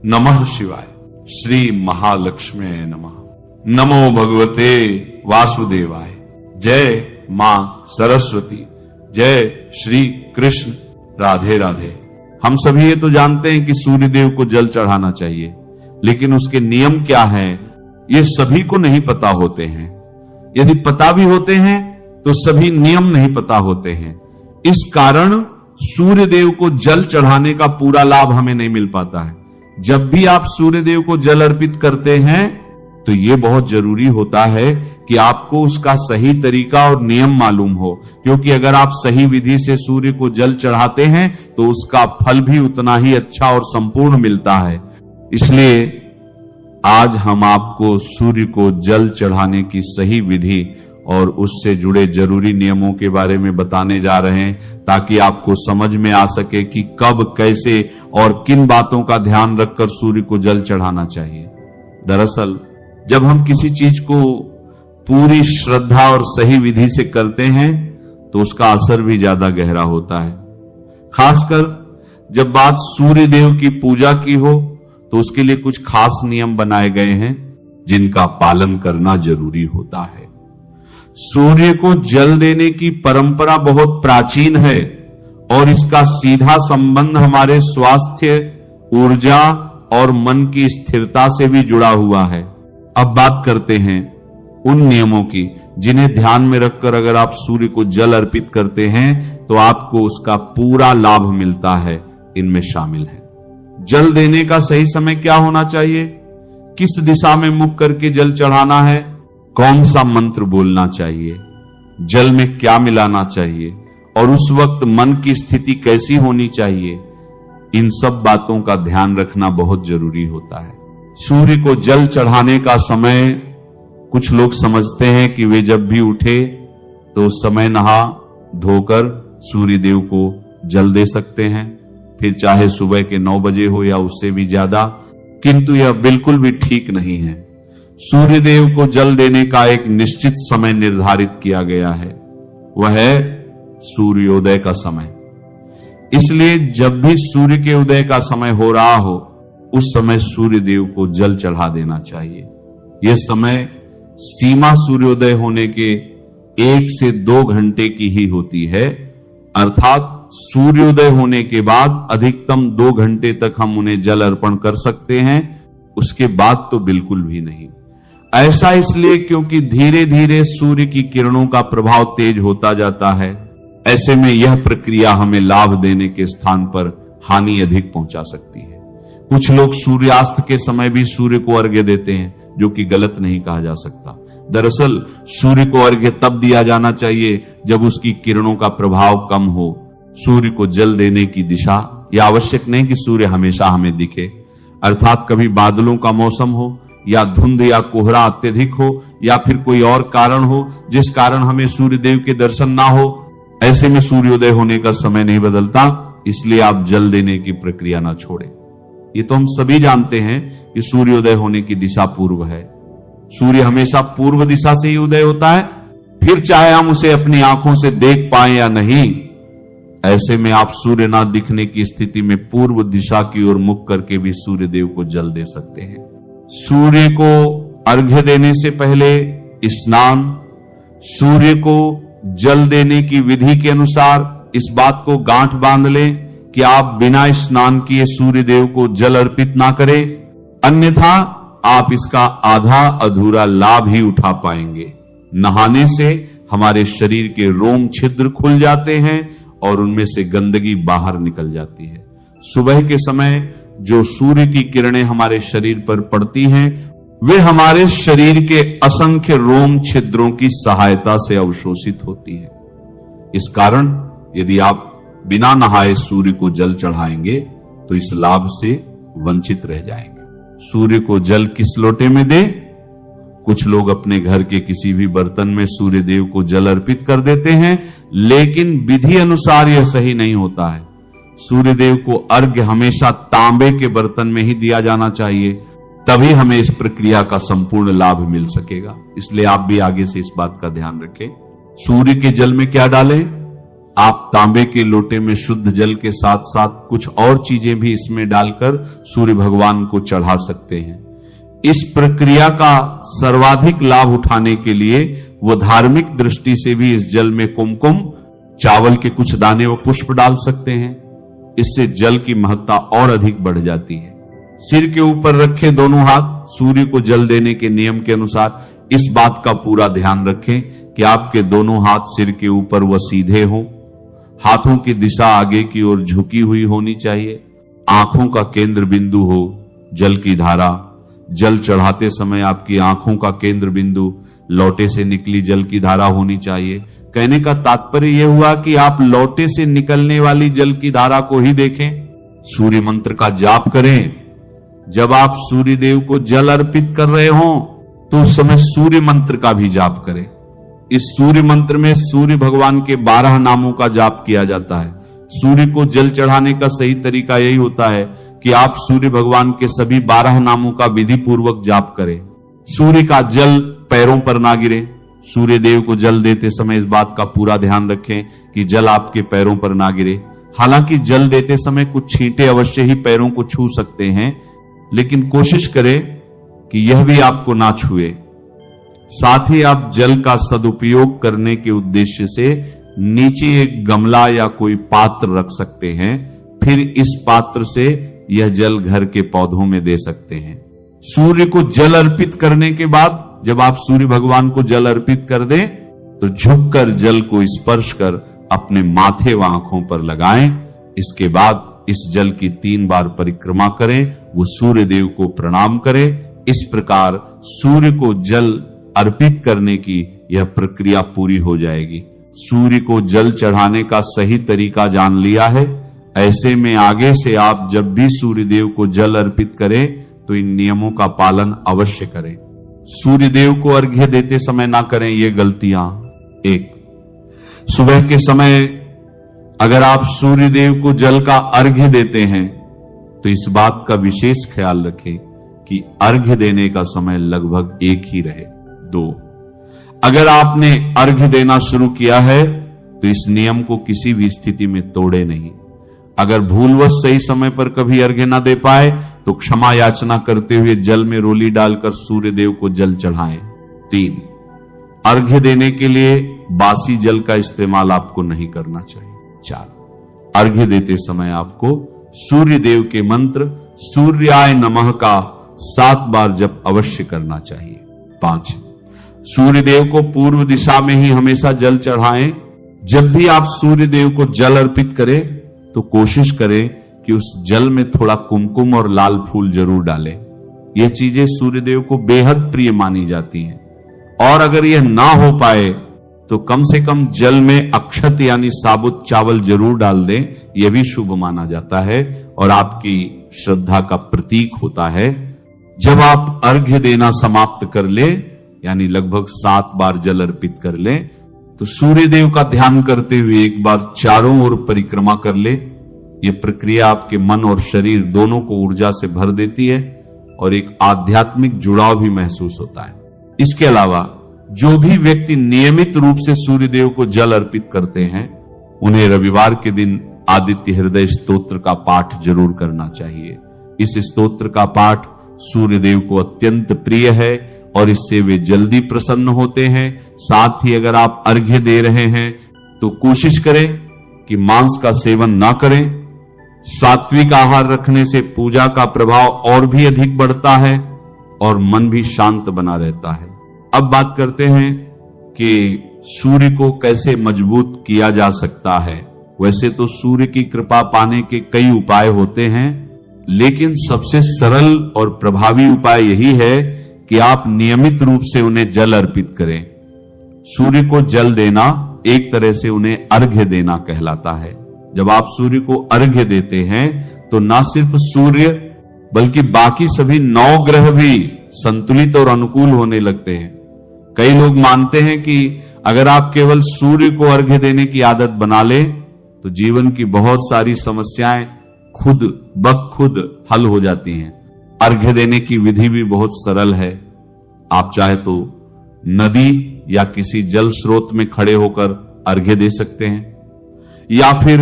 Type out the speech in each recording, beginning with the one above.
नमः शिवाय। श्री महालक्ष्मी नमः। नमो भगवते वासुदेवाय। जय मां सरस्वती। जय श्री कृष्ण। राधे राधे। हम सभी ये तो जानते हैं कि सूर्य देव को जल चढ़ाना चाहिए, लेकिन उसके नियम क्या है ये सभी को नहीं पता होते हैं। यदि पता भी होते हैं तो सभी नियम नहीं पता होते हैं। इस कारण सूर्य देव को जल चढ़ाने का पूरा लाभ हमें नहीं मिल पाता है। जब भी आप सूर्य देव को जल अर्पित करते हैं तो यह बहुत जरूरी होता है कि आपको उसका सही तरीका और नियम मालूम हो, क्योंकि अगर आप सही विधि से सूर्य को जल चढ़ाते हैं तो उसका फल भी उतना ही अच्छा और संपूर्ण मिलता है। इसलिए आज हम आपको सूर्य को जल चढ़ाने की सही विधि और उससे जुड़े जरूरी नियमों के बारे में बताने जा रहे हैं, ताकि आपको समझ में आ सके कि कब, कैसे और किन बातों का ध्यान रखकर सूर्य को जल चढ़ाना चाहिए। दरअसल जब हम किसी चीज को पूरी श्रद्धा और सही विधि से करते हैं तो उसका असर भी ज्यादा गहरा होता है। खासकर जब बात सूर्य देव की पूजा की हो तो उसके लिए कुछ खास नियम बनाए गए हैं जिनका पालन करना जरूरी होता है। सूर्य को जल देने की परंपरा बहुत प्राचीन है और इसका सीधा संबंध हमारे स्वास्थ्य, ऊर्जा और मन की स्थिरता से भी जुड़ा हुआ है। अब बात करते हैं उन नियमों की जिन्हें ध्यान में रखकर अगर आप सूर्य को जल अर्पित करते हैं तो आपको उसका पूरा लाभ मिलता है। इनमें शामिल है जल देने का सही समय क्या होना चाहिए, किस दिशा में मुख करके जल चढ़ाना है, कौन सा मंत्र बोलना चाहिए, जल में क्या मिलाना चाहिए और उस वक्त मन की स्थिति कैसी होनी चाहिए। इन सब बातों का ध्यान रखना बहुत जरूरी होता है। सूर्य को जल चढ़ाने का समय कुछ लोग समझते हैं कि वे जब भी उठे तो उस समय नहा धोकर सूर्य देव को जल दे सकते हैं, फिर चाहे सुबह के 9 बजे हो या उससे भी ज्यादा, किंतु यह बिल्कुल भी ठीक नहीं है। सूर्य देव को जल देने का एक निश्चित समय निर्धारित किया गया है, वह है सूर्योदय का समय। इसलिए जब भी सूर्य के उदय का समय हो रहा हो उस समय सूर्य देव को जल चढ़ा देना चाहिए। यह समय सीमा सूर्योदय होने के 1 से 2 घंटे की ही होती है, अर्थात सूर्योदय होने के बाद अधिकतम 2 घंटे तक हम उन्हें जल अर्पण कर सकते हैं, उसके बाद तो बिल्कुल भी नहीं। ऐसा इसलिए क्योंकि धीरे धीरे सूर्य की किरणों का प्रभाव तेज होता जाता है। ऐसे में यह प्रक्रिया हमें लाभ देने के स्थान पर हानि अधिक पहुंचा सकती है। कुछ लोग सूर्यास्त के समय भी सूर्य को अर्घ्य देते हैं, जो कि गलत नहीं कहा जा सकता। दरअसल सूर्य को अर्घ्य तब दिया जाना चाहिए जब उसकी किरणों का प्रभाव कम हो। सूर्य को जल देने की दिशा, यह आवश्यक नहीं कि सूर्य हमेशा हमें दिखे, अर्थात कभी बादलों का मौसम हो या धुंध या कोहरा अत्यधिक हो या फिर कोई और कारण हो जिस कारण हमें सूर्य देव के दर्शन ना हो, ऐसे में सूर्योदय होने का समय नहीं बदलता। इसलिए आप जल देने की प्रक्रिया ना छोड़ें। ये तो हम सभी जानते हैं कि सूर्योदय होने की दिशा पूर्व है। सूर्य हमेशा पूर्व दिशा से ही उदय होता है, फिर चाहे हम उसे अपनी आंखों से देख पाए या नहीं। ऐसे में आप सूर्य ना दिखने की स्थिति में पूर्व दिशा की ओर मुख करके भी सूर्य देव को जल दे सकते हैं। सूर्य को अर्घ्य देने से पहले स्नान, सूर्य को जल देने की विधि के अनुसार इस बात को गांठ बांध लें कि आप बिना स्नान किए सूर्य देव को जल अर्पित ना करें, अन्यथा आप इसका आधा अधूरा लाभ ही उठा पाएंगे। नहाने से हमारे शरीर के रोम छिद्र खुल जाते हैं और उनमें से गंदगी बाहर निकल जाती है। सुबह के समय जो सूर्य की किरणें हमारे शरीर पर पड़ती हैं वे हमारे शरीर के असंख्य रोम छिद्रों की सहायता से अवशोषित होती है। इस कारण यदि आप बिना नहाए सूर्य को जल चढ़ाएंगे तो इस लाभ से वंचित रह जाएंगे। सूर्य को जल किस लोटे में दे? कुछ लोग अपने घर के किसी भी बर्तन में सूर्य देव को जल अर्पित कर देते हैं, लेकिन विधि अनुसार यह सही नहीं होता है। सूर्य देव को अर्घ्य हमेशा तांबे के बर्तन में ही दिया जाना चाहिए, तभी हमें इस प्रक्रिया का संपूर्ण लाभ मिल सकेगा। इसलिए आप भी आगे से इस बात का ध्यान रखें। सूर्य के जल में क्या डालें? आप तांबे के लोटे में शुद्ध जल के साथ साथ कुछ और चीजें भी इसमें डालकर सूर्य भगवान को चढ़ा सकते हैं। इस प्रक्रिया का सर्वाधिक लाभ उठाने के लिए वो धार्मिक दृष्टि से भी इस जल में कुमकुम, चावल के कुछ दाने व पुष्प डाल सकते हैं। इससे जल की महत्ता और अधिक बढ़ जाती है। सिर के ऊपर रखे दोनों हाथ सूर्य को जल देने के नियम के अनुसार इस बात का पूरा ध्यान रखें कि आपके दोनों हाथ सिर के ऊपर व सीधे हों। हाथों की दिशा आगे की ओर झुकी हुई होनी चाहिए। आंखों का केंद्र बिंदु हो जल की धारा। जल चढ़ाते समय आपकी आंखों का केंद्र बिंदु लोटे से निकली जल की धारा होनी चाहिए। कहने का तात्पर्य यह हुआ कि आप लोटे से निकलने वाली जल की धारा को ही देखें। सूर्य मंत्र का जाप करें। जब आप सूर्य देव को जल अर्पित कर रहे हो तो उस समय सूर्य मंत्र का भी जाप करें। इस सूर्य मंत्र में सूर्य भगवान के 12 नामों का जाप किया जाता है। सूर्य को जल चढ़ाने का सही तरीका यही होता है कि आप सूर्य भगवान के सभी 12 नामों का विधि पूर्वक जाप करें। सूर्य का जल पैरों पर ना गिरे। सूर्य देव को जल देते समय इस बात का पूरा ध्यान रखें कि जल आपके पैरों पर ना गिरे। हालांकि जल देते समय कुछ छींटे अवश्य ही पैरों को छू सकते हैं, लेकिन कोशिश करें कि यह भी आपको ना छुए। साथ ही आप जल का सदुपयोग करने के उद्देश्य से नीचे एक गमला या कोई पात्र रख सकते हैं। फिर इस पात्र से यह जल घर के पौधों में दे सकते हैं। सूर्य को जल अर्पित करने के बाद जब आप सूर्य भगवान को जल अर्पित कर दें तो झुककर जल को स्पर्श कर अपने माथे व आंखों पर लगाएं। इसके बाद इस जल की 3 बार परिक्रमा करें। वो सूर्य देव को प्रणाम करें। इस प्रकार सूर्य को जल अर्पित करने की यह प्रक्रिया पूरी हो जाएगी। सूर्य को जल चढ़ाने का सही तरीका जान लिया है। ऐसे में आगे से आप जब भी सूर्य देव को जल अर्पित करें तो इन नियमों का पालन अवश्य करें। सूर्य देव को अर्घ्य देते समय ना करें ये गलतियां। 1, सुबह के समय अगर आप सूर्य देव को जल का अर्घ्य देते हैं तो इस बात का विशेष ख्याल रखें कि अर्घ्य देने का समय लगभग एक ही रहे। 2, अगर आपने अर्घ्य देना शुरू किया है तो इस नियम को किसी भी स्थिति में तोड़े नहीं। अगर भूलवश सही समय पर कभी अर्घ्य ना दे पाए तो क्षमा याचना करते हुए जल में रोली डालकर सूर्य देव को जल चढ़ाएं। 3, अर्घ्य देने के लिए बासी जल का इस्तेमाल आपको नहीं करना चाहिए। 4, अर्घ्य देते समय आपको सूर्य देव के मंत्र सूर्याय नमः का 7 बार जप अवश्य करना चाहिए। 5, सूर्य देव को पूर्व दिशा में ही हमेशा जल चढ़ाएं। जब भी आप सूर्य देव को जल अर्पित करें तो कोशिश करें कि उस जल में थोड़ा कुमकुम और लाल फूल जरूर डालें। यह चीजें सूर्य देव को बेहद प्रिय मानी जाती हैं। और अगर यह ना हो पाए तो कम से कम जल में अक्षत यानी साबुत चावल जरूर डाल दें। यह भी शुभ माना जाता है और आपकी श्रद्धा का प्रतीक होता है। जब आप अर्घ्य देना समाप्त कर ले यानी लगभग 7 बार जल अर्पित कर ले तो सूर्य देव का ध्यान करते हुए एक बार चारों ओर परिक्रमा कर ले। यह प्रक्रिया आपके मन और शरीर दोनों को ऊर्जा से भर देती है और एक आध्यात्मिक जुड़ाव भी महसूस होता है। इसके अलावा जो भी व्यक्ति नियमित रूप से सूर्य देव को जल अर्पित करते हैं उन्हें रविवार के दिन आदित्य हृदय स्तोत्र का पाठ जरूर करना चाहिए। इस स्तोत्र का पाठ सूर्य देव को अत्यंत प्रिय है और इससे वे जल्दी प्रसन्न होते हैं। साथ ही अगर आप अर्घ्य दे रहे हैं तो कोशिश करें कि मांस का सेवन ना करें। सात्विक आहार रखने से पूजा का प्रभाव और भी अधिक बढ़ता है और मन भी शांत बना रहता है। अब बात करते हैं कि सूर्य को कैसे मजबूत किया जा सकता है। वैसे तो सूर्य की कृपा पाने के कई उपाय होते हैं, लेकिन सबसे सरल और प्रभावी उपाय यही है कि आप नियमित रूप से उन्हें जल अर्पित करें। सूर्य को जल देना एक तरह से उन्हें अर्घ्य देना कहलाता है। जब आप सूर्य को अर्घ्य देते हैं तो न सिर्फ सूर्य बल्कि बाकी सभी 9 ग्रह भी संतुलित और अनुकूल होने लगते हैं। कई लोग मानते हैं कि अगर आप केवल सूर्य को अर्घ्य देने की आदत बना लें तो जीवन की बहुत सारी समस्याएं खुद ब खुद हल हो जाती हैं। अर्घ्य देने की विधि भी बहुत सरल है। आप चाहे तो नदी या किसी जल स्रोत में खड़े होकर अर्घ्य दे सकते हैं। या फिर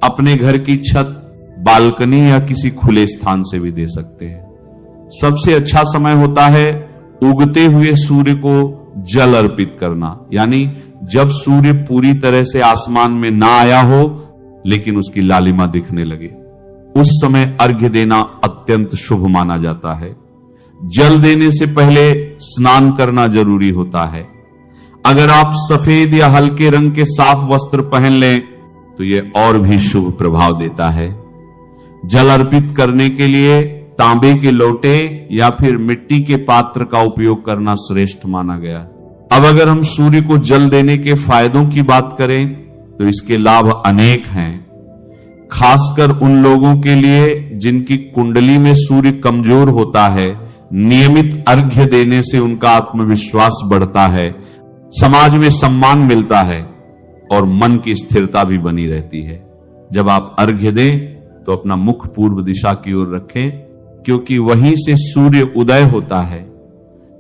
अपने घर की छत, बालकनी या किसी खुले स्थान से भी दे सकते हैं। सबसे अच्छा समय होता है उगते हुए सूर्य को जल अर्पित करना, यानी जब सूर्य पूरी तरह से आसमान में ना आया हो लेकिन उसकी लालिमा दिखने लगे, उस समय अर्घ्य देना अत्यंत शुभ माना जाता है। जल देने से पहले स्नान करना जरूरी होता है। अगर आप सफेद या हल्के रंग के साफ वस्त्र पहन लें तो यह और भी शुभ प्रभाव देता है। जल अर्पित करने के लिए तांबे के लोटे या फिर मिट्टी के पात्र का उपयोग करना श्रेष्ठ माना गया। अब अगर हम सूर्य को जल देने के फायदों की बात करें तो इसके लाभ अनेक हैं। खासकर उन लोगों के लिए जिनकी कुंडली में सूर्य कमजोर होता है, नियमित अर्घ्य देने से उनका आत्मविश्वास बढ़ता है, समाज में सम्मान मिलता है और मन की स्थिरता भी बनी रहती है। जब आप अर्घ्य दें तो अपना मुख पूर्व दिशा की ओर रखें, क्योंकि वहीं से सूर्य उदय होता है।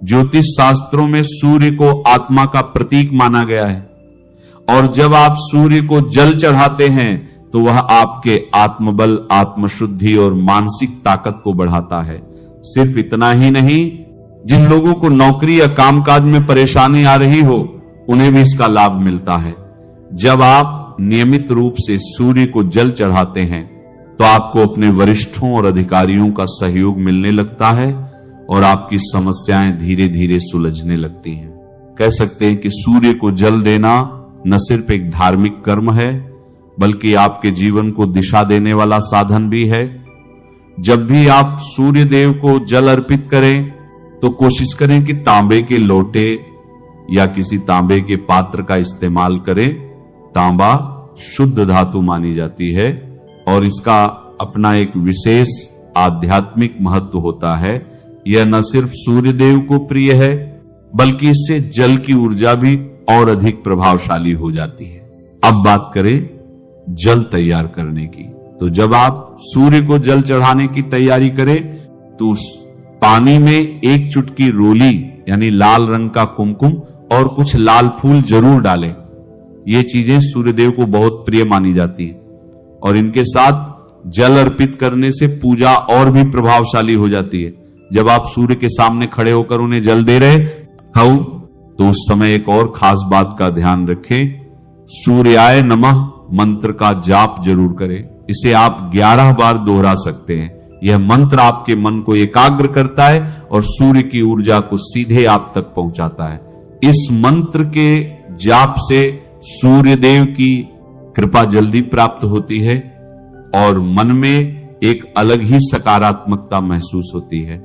ज्योतिष शास्त्रों में सूर्य को आत्मा का प्रतीक माना गया है और जब आप सूर्य को जल चढ़ाते हैं तो वह आपके आत्मबल, आत्मशुद्धि और मानसिक ताकत को बढ़ाता है। सिर्फ इतना ही नहीं, जिन लोगों को नौकरी या कामकाज में परेशानी आ रही हो उन्हें भी इसका लाभ मिलता है। जब आप नियमित रूप से सूर्य को जल चढ़ाते हैं तो आपको अपने वरिष्ठों और अधिकारियों का सहयोग मिलने लगता है और आपकी समस्याएं धीरे धीरे सुलझने लगती हैं। कह सकते हैं कि सूर्य को जल देना न सिर्फ एक धार्मिक कर्म है बल्कि आपके जीवन को दिशा देने वाला साधन भी है। जब भी आप सूर्य देव को जल अर्पित करें तो कोशिश करें कि तांबे के लोटे या किसी तांबे के पात्र का इस्तेमाल करें। तांबा शुद्ध धातु मानी जाती है और इसका अपना एक विशेष आध्यात्मिक महत्व होता है। यह न सिर्फ सूर्य देव को प्रिय है बल्कि इससे जल की ऊर्जा भी और अधिक प्रभावशाली हो जाती है। अब बात करें जल तैयार करने की, तो जब आप सूर्य को जल चढ़ाने की तैयारी करें तो उस पानी में एक चुटकी रोली यानी लाल रंग का कुमकुम और कुछ लाल फूल जरूर डालें। ये चीजें सूर्यदेव को बहुत प्रिय मानी जाती हैं और इनके साथ जल अर्पित करने से पूजा और भी प्रभावशाली हो जाती है। जब आप सूर्य के सामने खड़े होकर उन्हें जल दे रहे हो तो उस समय एक और खास बात का ध्यान रखें। सूर्याय नमः मंत्र का जाप जरूर करें। इसे आप 11 बार दोहरा सकते हैं। यह मंत्र आपके मन को एकाग्र करता है और सूर्य की ऊर्जा को सीधे आप तक पहुंचाता है। इस मंत्र के जाप से सूर्य देव की कृपा जल्दी प्राप्त होती है और मन में एक अलग ही सकारात्मकता महसूस होती है।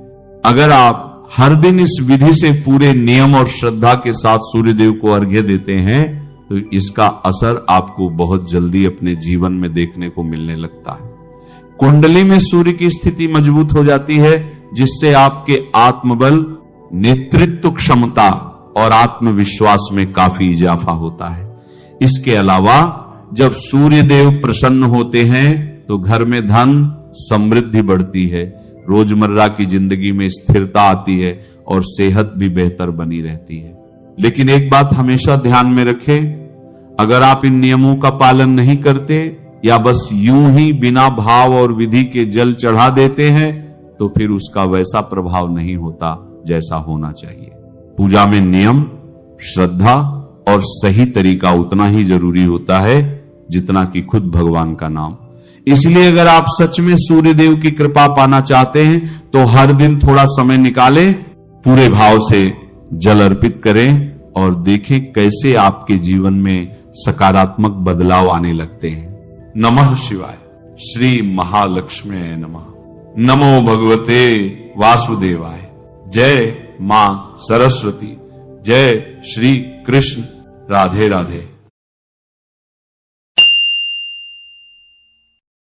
अगर आप हर दिन इस विधि से पूरे नियम और श्रद्धा के साथ सूर्यदेव को अर्घ्य देते हैं तो इसका असर आपको बहुत जल्दी अपने जीवन में देखने को मिलने लगता है। कुंडली में सूर्य की स्थिति मजबूत हो जाती है जिससे आपके आत्मबल, नेतृत्व क्षमता और आत्मविश्वास में काफी इजाफा होता है। इसके अलावा जब सूर्य देव प्रसन्न होते हैं तो घर में धन समृद्धि बढ़ती है, रोजमर्रा की जिंदगी में स्थिरता आती है और सेहत भी बेहतर बनी रहती है। लेकिन एक बात हमेशा ध्यान में रखें, अगर आप इन नियमों का पालन नहीं करते या बस यूं ही बिना भाव और विधि के जल चढ़ा देते हैं तो फिर उसका वैसा प्रभाव नहीं होता जैसा होना चाहिए। पूजा में नियम, श्रद्धा और सही तरीका उतना ही जरूरी होता है जितना कि खुद भगवान का नाम। इसलिए अगर आप सच में सूर्य देव की कृपा पाना चाहते हैं तो हर दिन थोड़ा समय निकालें, पूरे भाव से जल अर्पित करें और देखें कैसे आपके जीवन में सकारात्मक बदलाव आने लगते हैं। नमः शिवाय। श्री महालक्ष्मी नमः। नमो भगवते वासुदेवाय। जय मां सरस्वती। जय श्री कृष्ण। राधे राधे।